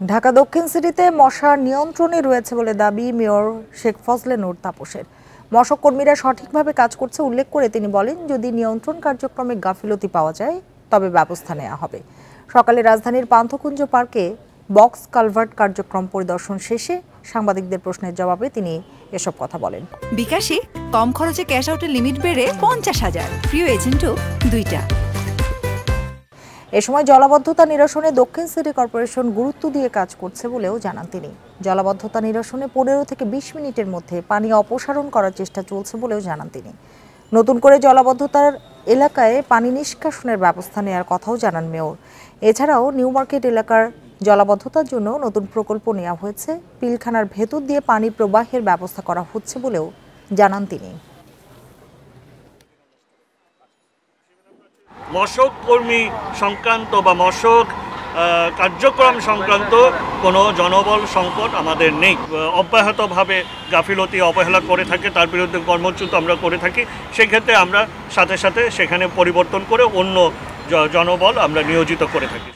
ঢাকা দক্ষিণ সিটিতে মশা নিয়ন্ত্রণে রয়েছে বলে দাবি মেয়র শেখ ফজলে নূর তাপসের। মশক কর্মীরা সঠিকভাবে কাজ করছে উল্লেখ করে তিনি বলেন, যদি নিয়ন্ত্রণ কার্যক্রমে গাফিলতি পাওয়া যায় তবে ব্যবস্থা নেওয়া হবে। সকালে রাজধানীর পান্থকুঞ্জ পার্কে বক্স কালভার্ট কার্যক্রম পরিদর্শন শেষে সাংবাদিকদের প্রশ্নের জবাবে তিনি এসব কথা বলেন। বিকাশে কম খরচে ক্যাশ আউটের লিমিট বেড়ে 50,000, প্রিয় এজেন্টও 2টা। এ সময় জলাবদ্ধতা নিরসনে দক্ষিণ সিটি কর্পোরেশন গুরুত্ব দিয়ে কাজ করছে বলেও জানান তিনি। জলাবদ্ধতা নিরসনে 15 থেকে 20 মিনিটের মধ্যে পানি অপসারণ করার চেষ্টা চলছে বলেও জানান তিনি। নতুন করে জলাবদ্ধতার এলাকায় পানি নিষ্কাশনের ব্যবস্থা নেওয়ার কথাও জানান মেয়র। এছাড়াও নিউ মার্কেট এলাকার জলাবদ্ধতার জন্য নতুন প্রকল্প নেওয়া হয়েছে। পিলখানার ভেতর দিয়ে পানি প্রবাহের ব্যবস্থা করা হচ্ছে বলেও জানান তিনি। মশক কর্মী সংক্রান্ত বা মশক কার্যক্রম সংক্রান্ত কোনো জনবল সংকট আমাদের নেই। অব্যাহতভাবে গাফিলতি অবহেলা করে থাকে তার বিরুদ্ধে কর্মচ্যুত আমরা করে থাকি। সেক্ষেত্রে আমরা সাথে সাথে সেখানে পরিবর্তন করে অন্য জনবল আমরা নিয়োজিত করে থাকি।